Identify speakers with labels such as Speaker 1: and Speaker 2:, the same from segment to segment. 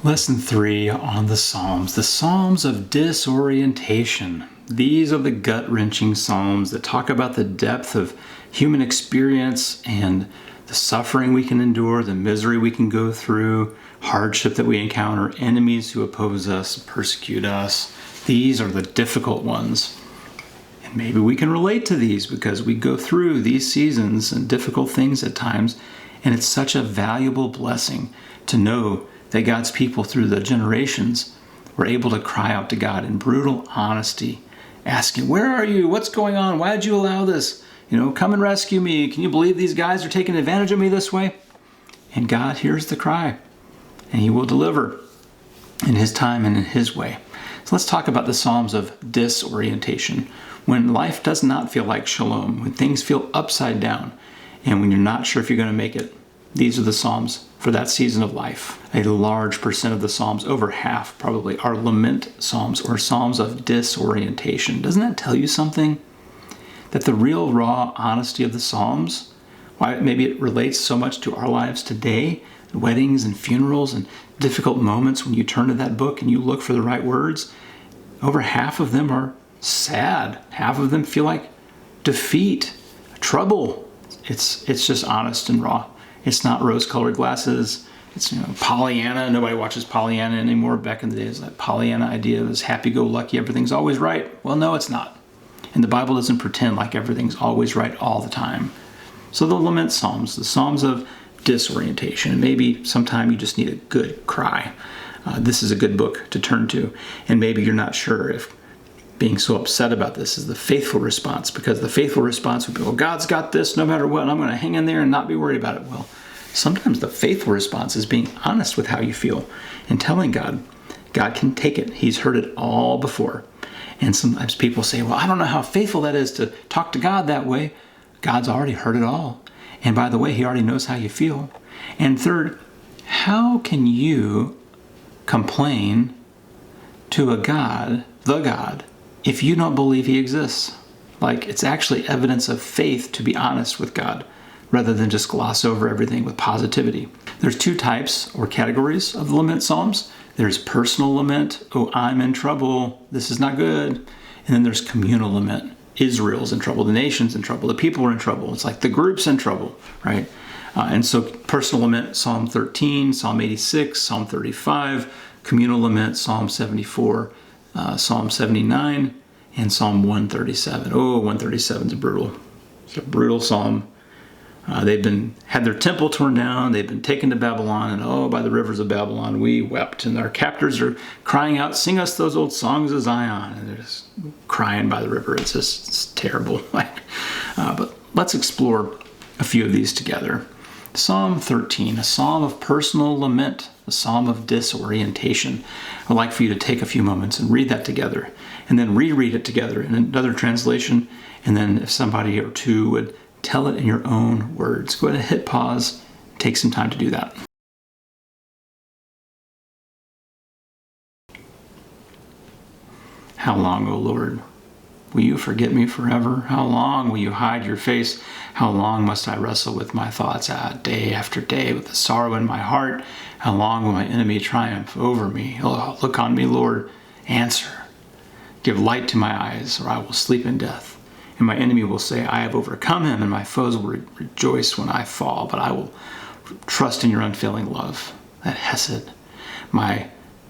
Speaker 1: Lesson 3 on the Psalms of Disorientation. These are the gut-wrenching Psalms that talk about the depth of human experience and the suffering we can endure, the misery we can go through, hardship that we encounter, enemies who oppose us, persecute us. These are the difficult ones. And maybe we can relate to these because we go through these seasons and difficult things at times, and it's such a valuable blessing to know that God's people through the generations were able to cry out to God in brutal honesty, asking, "Where are you? What's going on? Why did you allow this? Come and rescue me. Can you believe these guys are taking advantage of me this way?" And God hears the cry, and He will deliver in His time and in His way. So let's talk about the Psalms of Disorientation. When life does not feel like shalom, when things feel upside down, and when you're not sure if you're going to make it, these are the Psalms for that season of life. A large percent of the Psalms, over half probably, are lament Psalms or Psalms of disorientation. Doesn't that tell you something? That the real raw honesty of the Psalms, why maybe it relates so much to our lives today, weddings and funerals and difficult moments when you turn to that book and you look for the right words, over half of them are sad. Half of them feel like defeat, trouble. It's just honest and raw. It's not rose-colored glasses. It's Pollyanna. Nobody watches Pollyanna anymore. Back in the days, that Pollyanna idea was happy-go-lucky, everything's always right. Well, no, it's not. And the Bible doesn't pretend like everything's always right all the time. So the lament Psalms, the Psalms of disorientation. Maybe sometime you just need a good cry. This is a good book to turn to. And maybe you're not sure if being so upset about this is the faithful response, because the faithful response would be, well, God's got this no matter what, and I'm going to hang in there and not be worried about it. Well, sometimes the faithful response is being honest with how you feel and telling God can take it. He's heard it all before. And sometimes people say, well, I don't know how faithful that is to talk to God that way. God's already heard it all. And by the way, He already knows how you feel. And third, how can you complain to a God, the God, if you don't believe He exists? Like, it's actually evidence of faith to be honest with God rather than just gloss over everything with positivity. There's two types or categories of the lament Psalms. There's personal lament. Oh, I'm in trouble. This is not good. And then there's communal lament. Israel's in trouble. The nation's in trouble. The people are in trouble. It's like the group's in trouble, right? And so personal lament, Psalm 13, Psalm 86, Psalm 35. Communal lament, Psalm 74. Psalm 79 and Psalm 137. Oh, 137 is brutal. It's a brutal psalm. They've had their temple torn down. They've been taken to Babylon, and oh, by the rivers of Babylon we wept. And our captors are crying out, "Sing us those old songs of Zion." And they're just crying by the river. It's terrible. But let's explore a few of these together. Psalm 13, a psalm of personal lament, a psalm of disorientation. I'd like for you to take a few moments and read that together, and then reread it together in another translation, and then if somebody or two would tell it in your own words. Go ahead and hit pause, take some time to do that. How long, O Lord, will you forget me forever? How long will you hide your face? How long must I wrestle with my thoughts day after day with the sorrow in my heart? How long will my enemy triumph over me? Oh, look on me, Lord. Answer. Give light to my eyes, or I will sleep in death. And my enemy will say, I have overcome him, and my foes will rejoice when I fall. But I will trust in your unfailing love, that hesed. My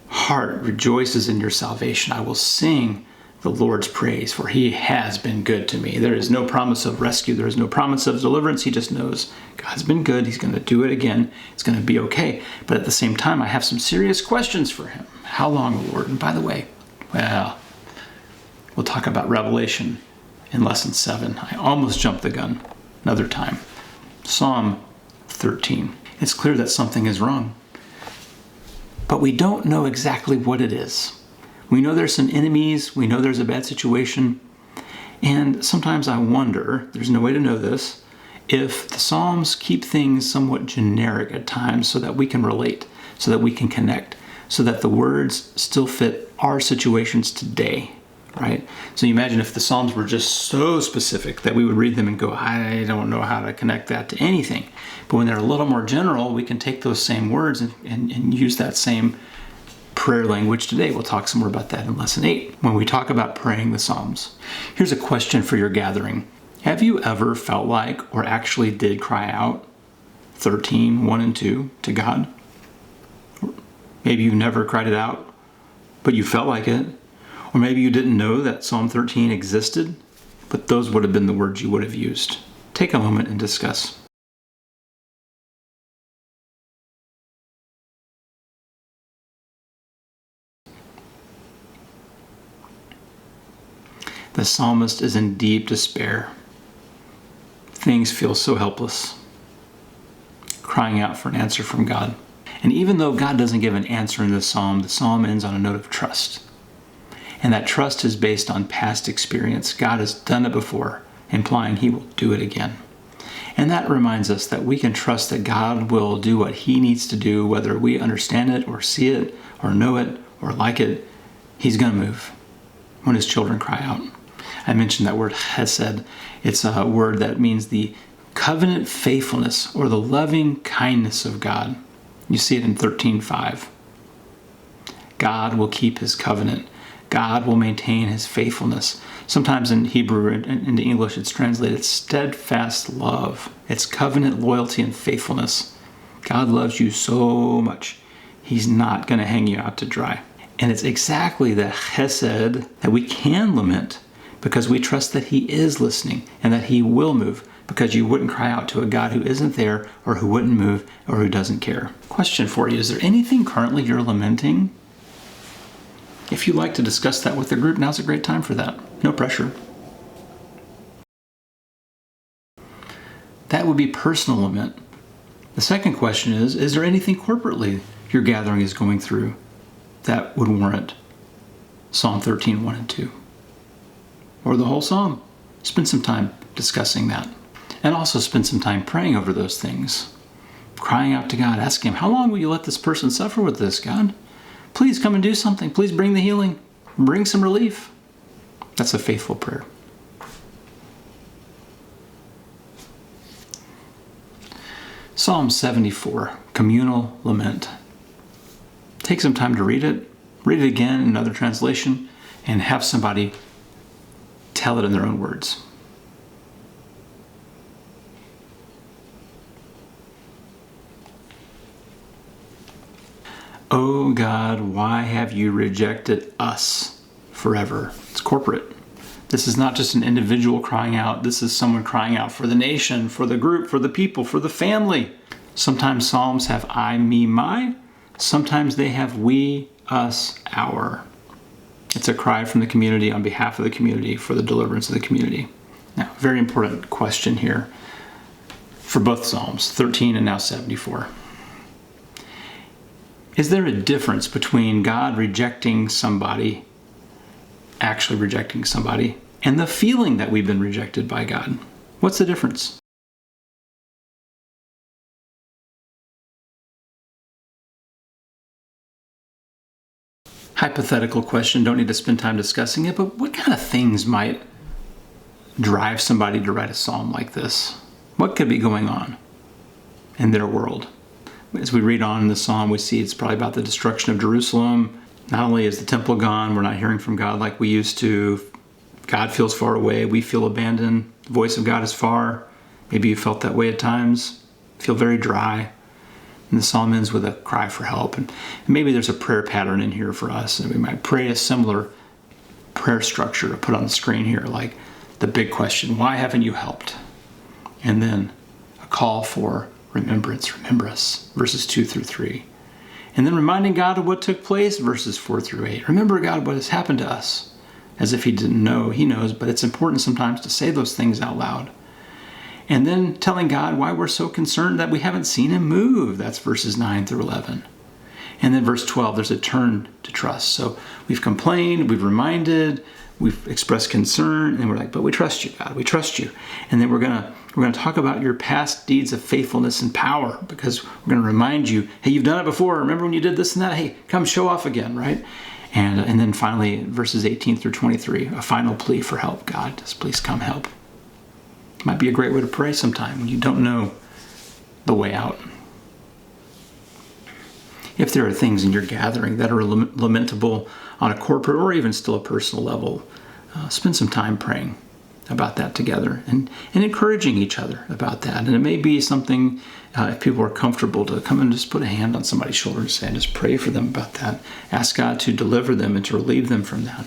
Speaker 1: heart rejoices in your salvation. I will sing the Lord's praise, for He has been good to me. There is no promise of rescue. There is no promise of deliverance. He just knows God's been good. He's going to do it again. It's going to be okay. But at the same time, I have some serious questions for Him. How long, Lord? And by the way, well, we'll talk about Revelation in Lesson 7. I almost jumped the gun another time. Psalm 13. It's clear that something is wrong, but we don't know exactly what it is. We know there's some enemies. We know there's a bad situation. And sometimes I wonder, there's no way to know this, if the Psalms keep things somewhat generic at times so that we can relate, so that we can connect, so that the words still fit our situations today. right? So you imagine if the Psalms were just so specific that we would read them and go, I don't know how to connect that to anything. But when they're a little more general, we can take those same words and use that same prayer language today. We'll talk some more about that in Lesson 8 when we talk about praying the Psalms. Here's a question for your gathering. Have you ever felt like or actually did cry out 13, 1 and 2 to God? Maybe you never cried it out, but you felt like it. Or maybe you didn't know that Psalm 13 existed, but those would have been the words you would have used. Take a moment and discuss. The psalmist is in deep despair. Things feel so helpless, crying out for an answer from God. And even though God doesn't give an answer in this psalm, the psalm ends on a note of trust. And that trust is based on past experience. God has done it before, implying he will do it again. And that reminds us that we can trust that God will do what he needs to do, whether we understand it or see it or know it or like it. He's going to move when his children cry out. I mentioned that word hesed. It's a word that means the covenant faithfulness or the loving kindness of God. You see it in 13:5. God will keep his covenant. God will maintain his faithfulness. Sometimes in Hebrew and into English it's translated steadfast love. It's covenant loyalty and faithfulness. God loves you so much. He's not going to hang you out to dry. And it's exactly the chesed that we can lament because we trust that he is listening and that he will move, because you wouldn't cry out to a God who isn't there or who wouldn't move or who doesn't care. Question for you, is there anything currently you're lamenting? If you'd like to discuss that with the group, now's a great time for that. No pressure. That would be personal lament. The second question is there anything corporately your gathering is going through that would warrant Psalm 13, 1 and 2? Or the whole psalm? Spend some time discussing that. And also spend some time praying over those things. Crying out to God, asking him, how long will you let this person suffer with this, God? Please come and do something. Please bring the healing. Bring some relief. That's a faithful prayer. Psalm 74, Communal Lament. Take some time to read it again in another translation, and have somebody tell it in their own words. Oh God, why have you rejected us forever? It's corporate. This is not just an individual crying out. This is someone crying out for the nation, for the group, for the people, for the family. Sometimes Psalms have I, me, my. Sometimes they have we, us, our. It's a cry from the community on behalf of the community for the deliverance of the community. Now, very important question here for both Psalms, 13 and now 74. Is there a difference between God rejecting somebody, actually rejecting somebody, and the feeling that we've been rejected by God? What's the difference? Hypothetical question, don't need to spend time discussing it, but what kind of things might drive somebody to write a psalm like this? What could be going on in their world? As we read on in the psalm, we see it's probably about the destruction of Jerusalem. Not only is the temple gone, we're not hearing from God like we used to. God feels far away. We feel abandoned. The voice of God is far. Maybe you felt that way at times. Feel very dry. And the psalm ends with a cry for help. And maybe there's a prayer pattern in here for us. And we might pray a similar prayer structure to put on the screen here, like the big question, why haven't you helped? And then a call for remembrance, remember us, verses 2 through 3. And then reminding God of what took place, verses 4 through 8. Remember, God, what has happened to us. As if he didn't know, he knows, but it's important sometimes to say those things out loud. And then telling God why we're so concerned that we haven't seen him move. That's verses 9 through 11. And then verse 12, there's a turn to trust. So we've complained, we've reminded, we've expressed concern, and we're like, but we trust you, God, we trust you. And then we're gonna talk about your past deeds of faithfulness and power, because we're gonna remind you, hey, you've done it before. Remember when you did this and that? Hey, come show off again, right? And then finally, verses 18 through 23, a final plea for help. God, just please come help. Might be a great way to pray sometime when you don't know the way out. If there are things in your gathering that are lamentable on a corporate or even still a personal level, spend some time praying about that together and encouraging each other about that. And it may be something, if people are comfortable, to come and just put a hand on somebody's shoulder and say, just pray for them about that. Ask God to deliver them and to relieve them from that.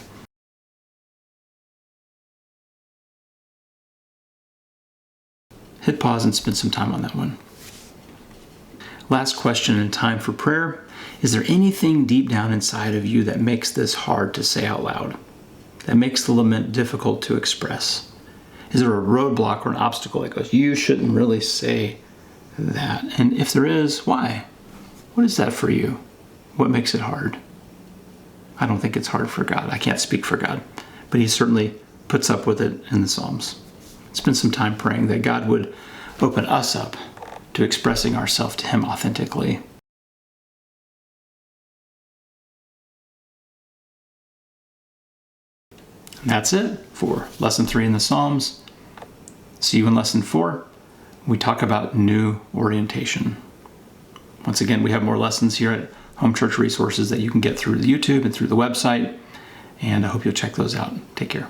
Speaker 1: Hit pause and spend some time on that one. Last question in time for prayer. Is there anything deep down inside of you that makes this hard to say out loud? That makes the lament difficult to express? Is there a roadblock or an obstacle that goes, you shouldn't really say that? And if there is, why? What is that for you? What makes it hard? I don't think it's hard for God. I can't speak for God, but he certainly puts up with it in the Psalms. Spend some time praying that God would open us up to expressing ourselves to him authentically. And that's it for Lesson 3 in the Psalms. See you in Lesson 4. We talk about new orientation. Once again, we have more lessons here at Home Church Resources that you can get through the YouTube and through the website. And I hope you'll check those out. Take care.